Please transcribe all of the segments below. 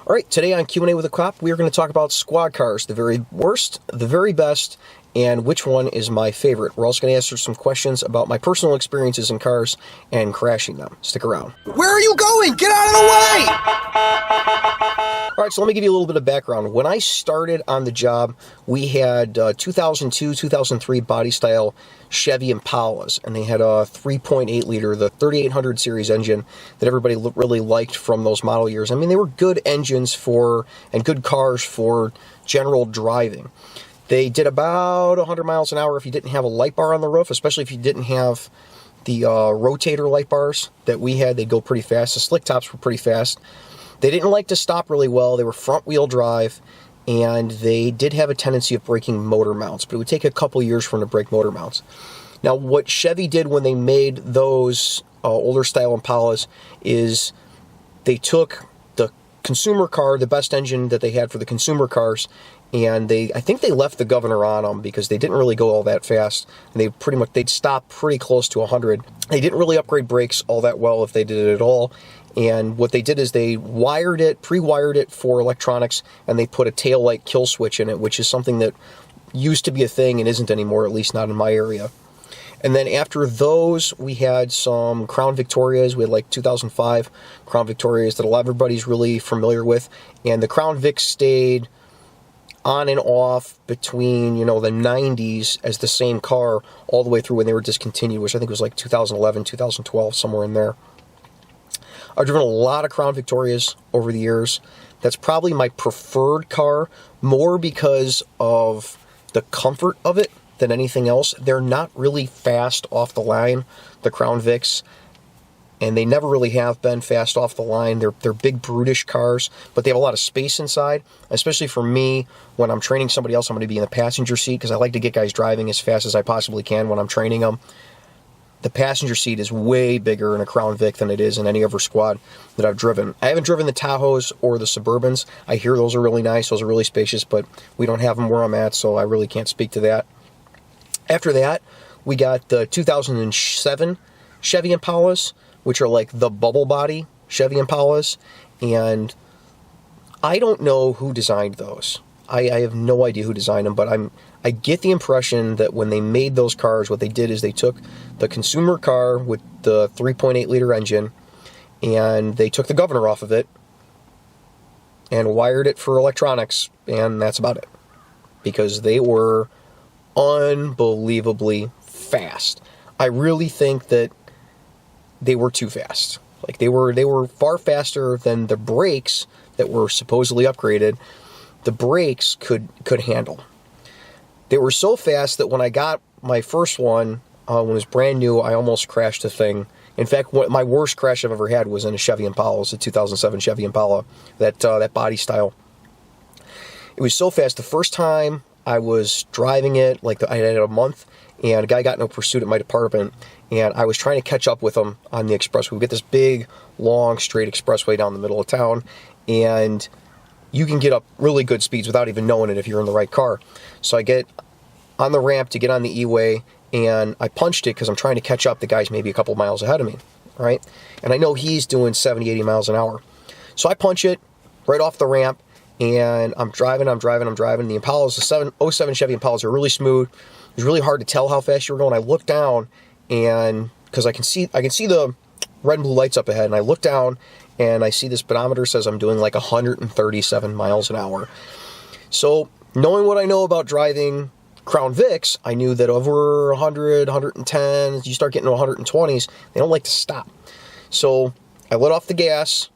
All right, today on Q&A with a Cop, we are going to talk about squad cars, the very worst, the very best, and which one is my favorite. We're also going to answer some questions about my personal experiences in cars and crashing them. Stick around. Where are you going? Get out of the way! All right, so let me give you a little bit of background. When I started on the job, we had 2002, 2003 body style Chevy Impalas, and they had a 3.8 liter, the 3800 series engine that everybody really liked from those model years. I mean, they were good engines and good cars for general driving. They did about 100 miles an hour if you didn't have a light bar on the roof, especially if you didn't have the rotator light bars that we had. They'd go pretty fast. The slick tops were pretty fast. They didn't like to stop really well. They were front-wheel drive, and they did have a tendency of breaking motor mounts, but it would take a couple years for them to break motor mounts. Now, what Chevy did when they made those older style Impalas is they took the consumer car, the best engine that they had for the consumer cars, and I think they left the governor on them because they didn't really go all that fast. And they'd stop pretty close to 100. They didn't really upgrade brakes all that well if they did it at all. And what they did is they pre-wired it for electronics, and they put a taillight kill switch in it, which is something that used to be a thing and isn't anymore, at least not in my area. And then after those, we had some Crown Victorias. We had like 2005 Crown Victorias that everybody's really familiar with. And the Crown Vic stayed on and off between, the 90s as the same car all the way through when they were discontinued, which I think was like 2011, 2012, somewhere in there. I've driven a lot of Crown Victorias over the years. That's probably my preferred car, more because of the comfort of it than anything else. They're not really fast off the line, the Crown Vics, and they never really have been fast off the line. They're big, brutish cars, but they have a lot of space inside, especially for me. When I'm training somebody else, I'm going to be in the passenger seat because I like to get guys driving as fast as I possibly can when I'm training them. The passenger seat is way bigger in a Crown Vic than it is in any other squad that I've driven. I haven't driven the Tahoes or the Suburbans. I hear those are really nice. Those are really spacious, but we don't have them where I'm at, so I really can't speak to that. After that, we got the 2007 Chevy Impalas, which are like the bubble body Chevy Impalas, and I don't know who designed those. I have no idea who designed them, but I get the impression that when they made those cars, what they did is they took the consumer car with the 3.8 liter engine, and they took the governor off of it and wired it for electronics, and that's about it. Because they were unbelievably fast. I really think that they were too fast. Like they were far faster than the brakes that were supposedly upgraded. The brakes could handle. They were so fast that when I got my first one, when it was brand new, I almost crashed the thing. In fact, my worst crash I've ever had was in a Chevy Impala. It was a 2007 Chevy Impala, that body style. It was so fast. The first time I was driving it, I had it a month, and a guy got in a pursuit at my department, and I was trying to catch up with him on the expressway. We get this big, long, straight expressway down the middle of town, and you can get up really good speeds without even knowing it if you're in the right car. So I get on the ramp to get on the E-way, and I punched it because I'm trying to catch up. The guy's maybe a couple miles ahead of me, right? And I know he's doing 70, 80 miles an hour. So I punch it right off the ramp, and I'm driving. The Impalas, the 07 Chevy Impalas are really smooth. It was really hard to tell how fast you were going. I look down, and because I can see the red and blue lights up ahead, and I look down, and I see the speedometer says I'm doing like 137 miles an hour. So knowing what I know about driving Crown Vics, I knew that over 100, 110, you start getting to 120s, they don't like to stop. So I let off the gas,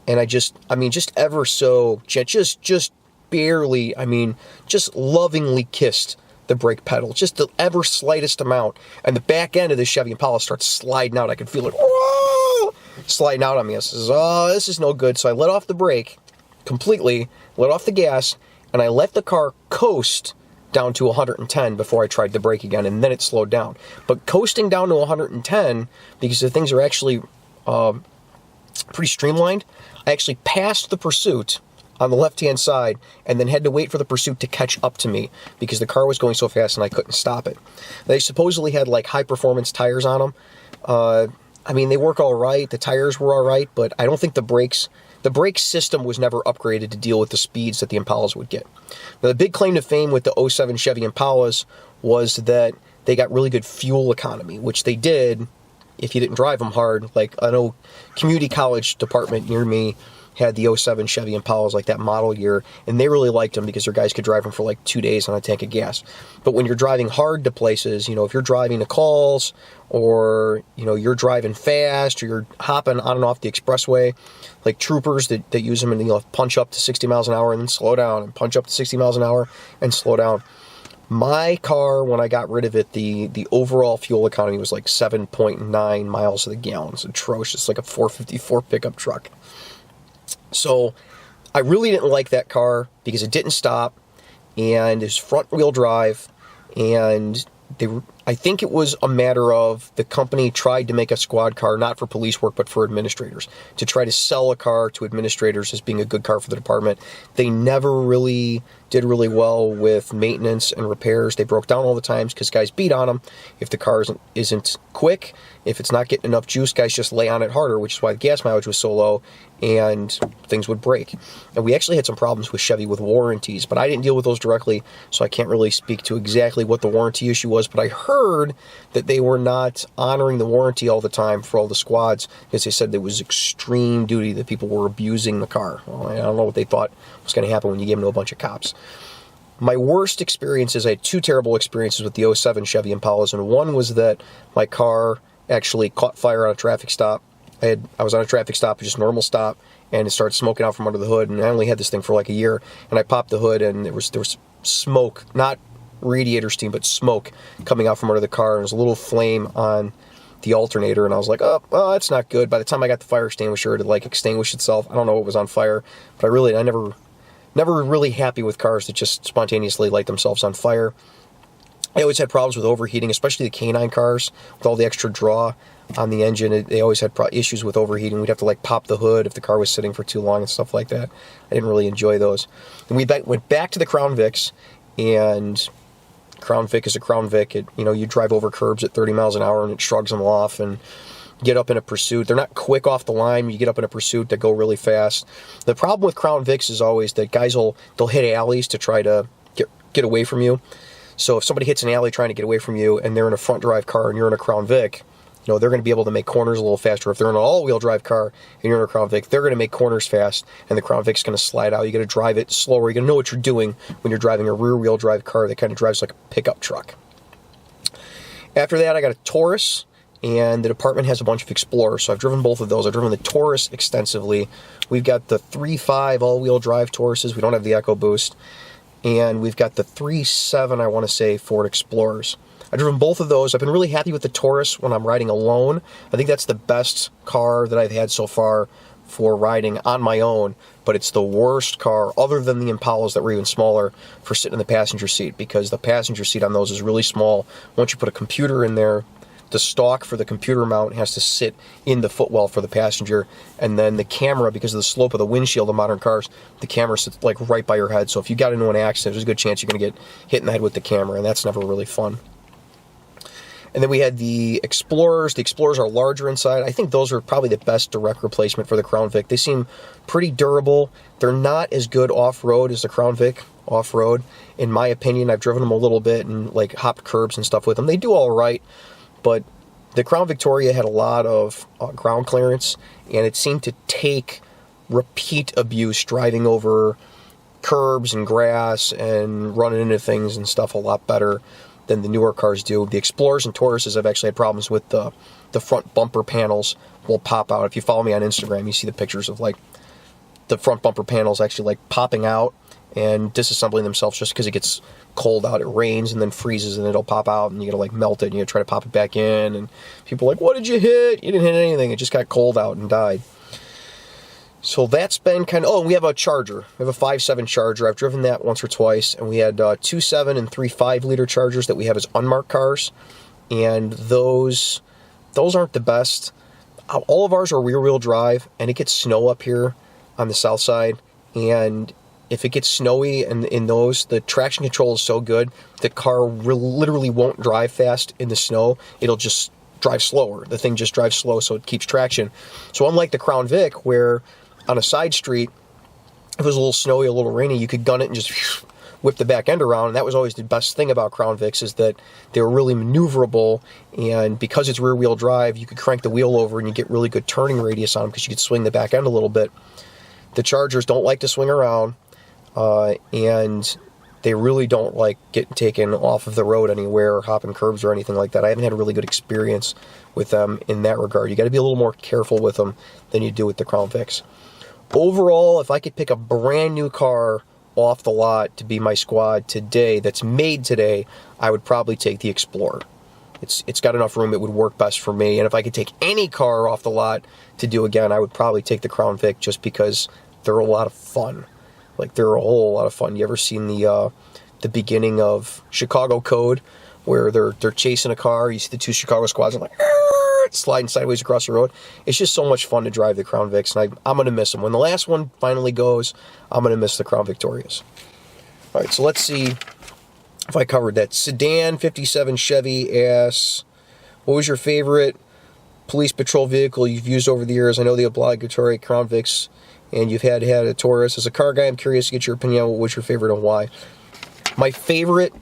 and just ever so, just barely, just lovingly kissed the brake pedal, just the ever slightest amount, and the back end of the Chevy Impala starts sliding out. I could feel it sliding out on me. I says, oh, this is no good. So I let off the brake completely, let off the gas, and I let the car coast down to 110 before I tried the brake again, and then it slowed down. But coasting down to 110, because the things are actually pretty streamlined, I actually passed the pursuit on the left-hand side and then had to wait for the pursuit to catch up to me because the car was going so fast and I couldn't stop it. They supposedly had like high-performance tires on them. I mean, they work all right. The tires were all right, but I don't think the brake system was never upgraded to deal with the speeds that the Impalas would get. Now, the big claim to fame with the '07 Chevy Impalas was that they got really good fuel economy, which they did if you didn't drive them hard. Like, I know community college department near me had the '07 Chevy Impalas, like that model year, and they really liked them because their guys could drive them for like 2 days on a tank of gas. But when you're driving hard to places, if you're driving to calls, or you're driving fast, or you're hopping on and off the expressway, like troopers that use them and punch up to 60 miles an hour and then slow down, and punch up to 60 miles an hour and slow down. My car, when I got rid of it, the overall fuel economy was like 7.9 miles to the gallon. It's atrocious, like a 454 pickup truck. So I really didn't like that car because it didn't stop, and it's front-wheel drive, and I think it was a matter of the company tried to make a squad car, not for police work, but for administrators, to try to sell a car to administrators as being a good car for the department. They never really did really well with maintenance and repairs. They broke down all the times because guys beat on them. If the car isn't quick, if it's not getting enough juice, guys just lay on it harder, which is why the gas mileage was so low, and things would break. And we actually had some problems with Chevy with warranties, but I didn't deal with those directly, so I can't really speak to exactly what the warranty issue was. But I heard that they were not honoring the warranty all the time for all the squads because they said there was extreme duty, that people were abusing the car. Well, I don't know what they thought was going to happen when you gave them to a bunch of cops. My worst experiences, I had 2 terrible experiences with the '07 Chevy Impalas, and one was that my car actually caught fire on a traffic stop. I was on a traffic stop, just normal stop, and it started smoking out from under the hood, and I only had this thing for like a year, and I popped the hood, and there was smoke, not radiator steam, but smoke coming out from under the car, and there was a little flame on the alternator, and I was like, oh, that's not good. By the time I got the fire extinguisher, it had like extinguished itself. I don't know what was on fire, but I never really happy with cars that just spontaneously light themselves on fire. I always had problems with overheating, especially the canine cars with all the extra draw on the engine. They always had issues with overheating. We'd have to like pop the hood if the car was sitting for too long and stuff like that. I didn't really enjoy those. And we went back to the Crown Vics, and Crown Vic is a Crown Vic. You drive over curbs at 30 miles an hour and it shrugs them off, and get up in a pursuit. They're not quick off the line. You get up in a pursuit, they go really fast. The problem with Crown Vics is always that guys they'll hit alleys to try to get away from you. So if somebody hits an alley trying to get away from you, and they're in a front drive car and you're in a Crown Vic, they're going to be able to make corners a little faster. If they're in an all-wheel drive car and you're in a Crown Vic, they're going to make corners fast, and the Crown Vic's going to slide out. You got to drive it slower. You got to know what you're doing when you're driving a rear-wheel drive car that kind of drives like a pickup truck. After that, I got a Taurus, and the department has a bunch of Explorers, so I've driven both of those. I've driven the Taurus extensively. We've got the 3.5 all-wheel drive Tauruses. We don't have the EcoBoost. And we've got the 3.7, I want to say, Ford Explorers. I've driven both of those. I've been really happy with the Taurus when I'm riding alone. I think that's the best car that I've had so far for riding on my own, but it's the worst car, other than the Impalas that were even smaller, for sitting in the passenger seat, because the passenger seat on those is really small. Once you put a computer in there, the stalk for the computer mount has to sit in the footwell for the passenger, and then the camera, because of the slope of the windshield of modern cars, the camera sits like right by your head. So if you got into an accident, there's a good chance you're going to get hit in the head with the camera, and that's never really fun. And then we had the Explorers. The Explorers are larger inside. I think those are probably the best direct replacement for the Crown Vic. They seem pretty durable. They're not as good off-road as the Crown Vic off-road, in my opinion. I've driven them a little bit and like hopped curbs and stuff with them. They do all right. But the Crown Victoria had a lot of ground clearance, and it seemed to take repeat abuse driving over curbs and grass and running into things and stuff a lot better than the newer cars do. The Explorers and Tauruses have actually had problems with the front bumper panels will pop out. If you follow me on Instagram, you see the pictures of like the front bumper panels actually like popping out and disassembling themselves just because it gets cold out. It rains and then freezes and it'll pop out, and you gotta like melt it and you gotta try to pop it back in, and people are like, what did you hit? You didn't hit anything. It just got cold out and died. So that's been kind of, we have a Charger. We have a 5.7 Charger. I've driven that once or twice, and we had 2.7 and 3.5 liter Chargers that we have as unmarked cars, and those aren't the best. All of ours are rear-wheel drive, and it gets snow up here on the south side, and if it gets snowy and in those, the traction control is so good, the car literally won't drive fast in the snow. It'll just drive slower. The thing just drives slow, so it keeps traction. So unlike the Crown Vic, where on a side street, if it was a little snowy, a little rainy, you could gun it and just whip the back end around. And that was always the best thing about Crown Vics, is that they were really maneuverable. And because it's rear-wheel drive, you could crank the wheel over and you get really good turning radius on them because you could swing the back end a little bit. The Chargers don't like to swing around, and they really don't like getting taken off of the road anywhere or hopping curbs or anything like that. I haven't had a really good experience with them in that regard. You got to be a little more careful with them than you do with the Crown Vics. Overall, if I could pick a brand new car off the lot to be my squad today, that's made today, I would probably take the Explorer. It's got enough room, it would work best for me. And if I could take any car off the lot to do again, I would probably take the Crown Vic, just because they're a lot of fun. Like, they're a whole lot of fun. You ever seen the beginning of Chicago Code, where they're chasing a car? You see the two Chicago squads and like sliding sideways across the road. It's just so much fun to drive the Crown Vics, and I'm going to miss them. When the last one finally goes, I'm going to miss the Crown Victorias. All right, so let's see if I covered that. Sedan 57 Chevy asks, what was your favorite police patrol vehicle you've used over the years? I know the obligatory Crown Vics, and you've had a Taurus. As a car guy, I'm curious to get your opinion on what's your favorite and why. My favorite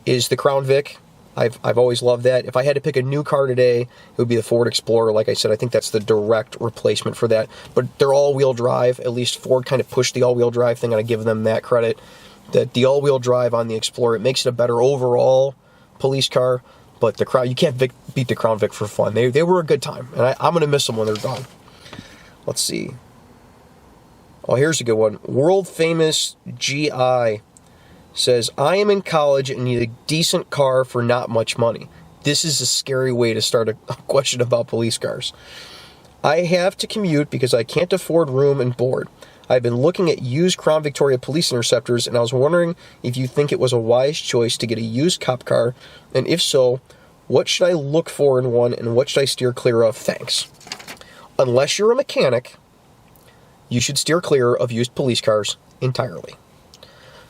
is the Crown Vic. I've always loved that. If I had to pick a new car today, it would be the Ford Explorer. Like I said, I think that's the direct replacement for that. But they're all-wheel drive. At least Ford kind of pushed the all-wheel drive thing, and I give them that credit. That the all-wheel drive on the Explorer, it makes it a better overall police car. But you can't beat the Crown Vic for fun. They were a good time, and I'm going to miss them when they're gone. Let's see. Oh, here's a good one. World famous GI says, I am in college and need a decent car for not much money. This is a scary way to start a question about police cars. I have to commute because I can't afford room and board. I've been looking at used Crown Victoria police interceptors, and I was wondering if you think it was a wise choice to get a used cop car, and if so, what should I look for in one, and what should I steer clear of? Thanks. Unless you're a mechanic, you should steer clear of used police cars entirely.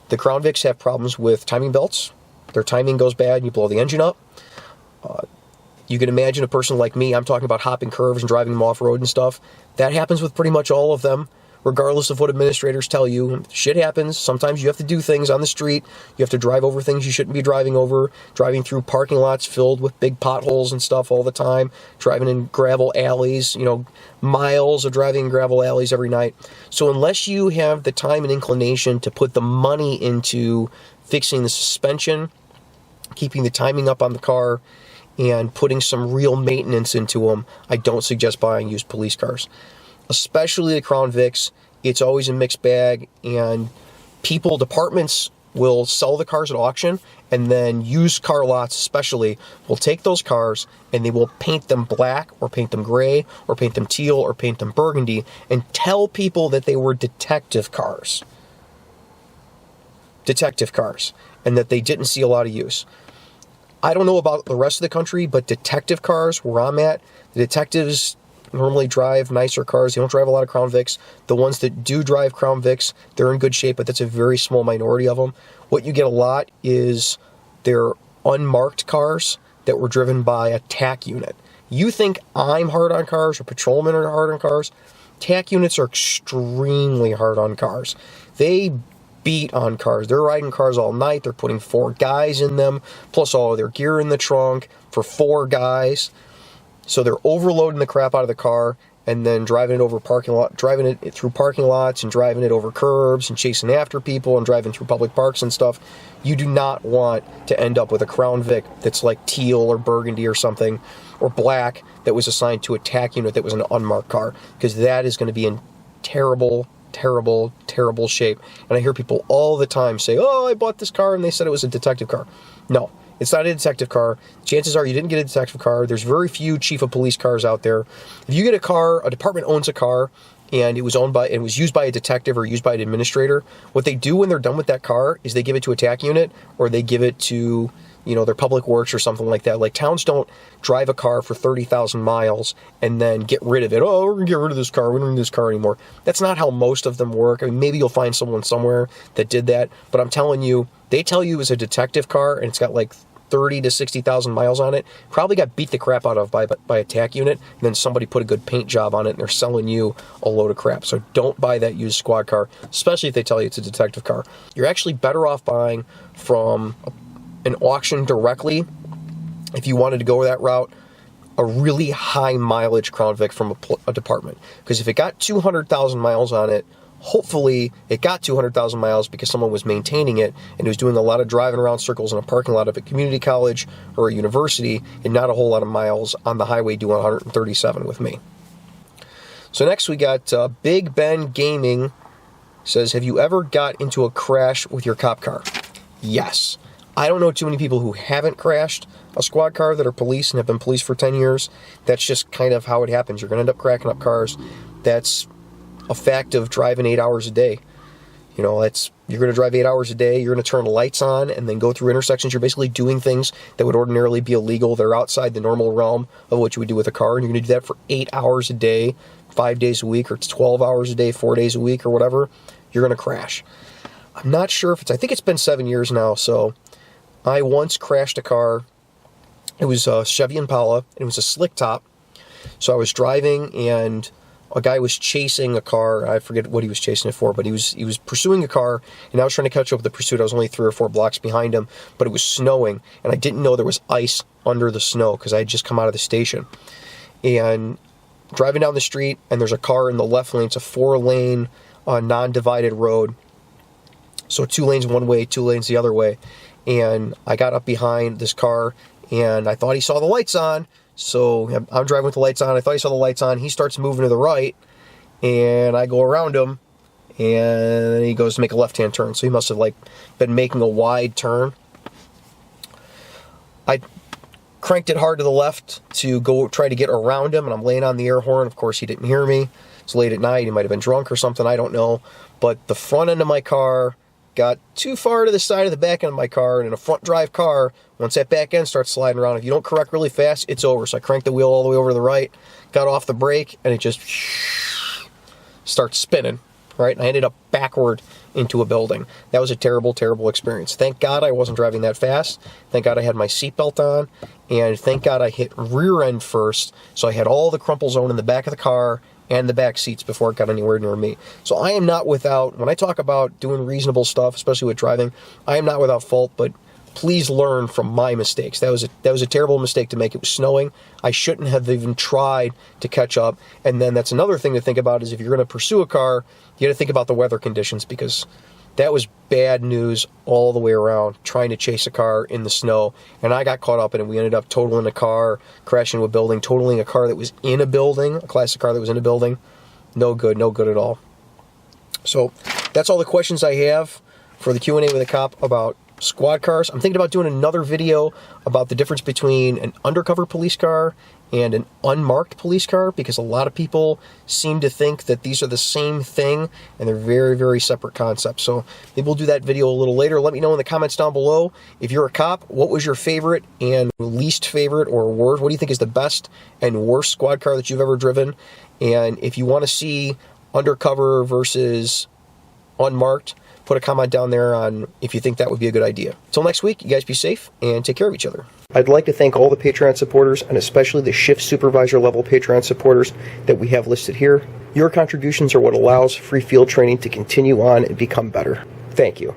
The Crown Vics have problems with timing belts. Their timing goes bad and you blow the engine up. You can imagine a person like me, I'm talking about hopping curves and driving them off-road and stuff. That happens with pretty much all of them, regardless of what administrators tell you. Shit happens. Sometimes you have to do things on the street. You have to drive over things you shouldn't be driving over, driving through parking lots filled with big potholes and stuff all the time, driving in gravel alleys, miles of driving in gravel alleys every night. So unless you have the time and inclination to put the money into fixing the suspension, keeping the timing up on the car, and putting some real maintenance into them, I don't suggest buying used police cars. Especially the Crown Vics, it's always a mixed bag, and departments will sell the cars at auction, and then used car lots especially will take those cars and they will paint them black or paint them gray or paint them teal or paint them burgundy and tell people that they were detective cars, and that they didn't see a lot of use. I don't know about the rest of the country, but detective cars, where I'm at, the detectives normally drive nicer cars. They don't drive a lot of Crown Vics. The ones that do drive Crown Vics, they're in good shape, but that's a very small minority of them. What you get a lot is their unmarked cars that were driven by a TAC unit. You think I'm hard on cars or patrolmen are hard on cars? TAC units are extremely hard on cars. They beat on cars. They're riding cars all night. They're putting 4 guys in them, plus all of their gear in the trunk for 4 guys. So they're overloading the crap out of the car and then driving it through parking lots and driving it over curbs and chasing after people and driving through public parks and stuff. You do not want to end up with a Crown Vic that's like teal or burgundy or something, or black, that was assigned to a TAC unit that was an unmarked car, because that is going to be in terrible shape. And I hear people all the time say, oh, I bought this car and they said it was a detective car. No, it's not a detective car. Chances are you didn't get a detective car. There's very few chief of police cars out there. If you get a car, a department owns a car, and it was used by a detective or used by an administrator, what they do when they're done with that car is they give it to a TAC unit, or they give it to their public works or something like that. Like, towns don't drive a car for 30,000 miles and then get rid of it. Oh, we're going to get rid of this car. We don't need this car anymore. That's not how most of them work. I mean, maybe you'll find someone somewhere that did that, but I'm telling you, they tell you it's a detective car and it's got like 30 to 60,000 miles on it, probably got beat the crap out of by a TAC unit, and then somebody put a good paint job on it, and they're selling you a load of crap. So don't buy that used squad car, especially if they tell you it's a detective car. You're actually better off buying from an auction directly, if you wanted to go that route, a really high mileage Crown Vic from a department. Because if it got 200,000 miles on it, hopefully it got 200,000 miles because someone was maintaining it and was doing a lot of driving around circles in a parking lot of a community college or a university, and not a whole lot of miles on the highway doing 137 with me. So next we got Big Ben Gaming says, have you ever got into a crash with your cop car? Yes. I don't know too many people who haven't crashed a squad car that are police and have been police for 10 years. That's just kind of how it happens. You're going to end up cracking up cars. That's a fact of driving 8 hours a day. You know, you're going to drive 8 hours a day, you're going to turn lights on and then go through intersections. You're basically doing things that would ordinarily be illegal. They're outside the normal realm of what you would do with a car, and you're going to do that for 8 hours a day, 5 days a week, or 12 hours a day, 4 days a week, or whatever. You're going to crash. I'm not sure if I think it's been 7 years now, so I once crashed a car. It was a Chevy Impala, and it was a slick top. So I was driving, and a guy was chasing a car. I forget what he was chasing it for, but he was pursuing a car, and I was trying to catch up with the pursuit. I was only 3 or 4 blocks behind him, but it was snowing, and I didn't know there was ice under the snow because I had just come out of the station. And driving down the street, and there's a car in the left lane. It's a 4-lane, non-divided road. So 2 lanes one way, 2 lanes the other way. And I got up behind this car, and I thought he saw the lights on. So I'm driving with the lights on. I thought he saw the lights on. He starts moving to the right, and I go around him, and he goes to make a left-hand turn. So he must have been making a wide turn. I cranked it hard to the left to go try to get around him, and I'm laying on the air horn. Of course, he didn't hear me. It's late at night. He might have been drunk or something. I don't know. But the front end of my car got too far to the side of the back end of my car, and in a front drive car, once that back end starts sliding around, if you don't correct really fast, it's over. So I cranked the wheel all the way over to the right, got off the brake, and it just starts spinning, right? And I ended up backward into a building. That was a terrible, terrible experience. Thank God I wasn't driving that fast. Thank God I had my seatbelt on, and thank God I hit rear end first, so I had all the crumple zone in the back of the car and the back seats before it got anywhere near me. So I am not without, when I talk about doing reasonable stuff, especially with driving, I am not without fault, but please learn from my mistakes. That was a terrible mistake to make. It was snowing. I shouldn't have even tried to catch up. And then that's another thing to think about, is if you're going to pursue a car, you got to think about the weather conditions, because that was bad news all the way around, trying to chase a car in the snow. And I got caught up in it. We ended up totaling a car, crashing into a building, totaling a car that was in a building, a classic car that was in a building. No good at all. So that's all the questions I have for the Q&A with a cop about squad cars. I'm thinking about doing another video about the difference between an undercover police car and an unmarked police car, because a lot of people seem to think that these are the same thing, and they're very, very separate concepts. So maybe we'll do that video a little later. Let me know in the comments down below, if you're a cop, what was your favorite and least favorite, or worst? What do you think is the best and worst squad car that you've ever driven? And if you want to see undercover versus unmarked, put a comment down there on if you think that would be a good idea. Until next week, you guys be safe and take care of each other. I'd like to thank all the Patreon supporters, and especially the shift supervisor level Patreon supporters that we have listed here. Your contributions are what allows free field training to continue on and become better. Thank you.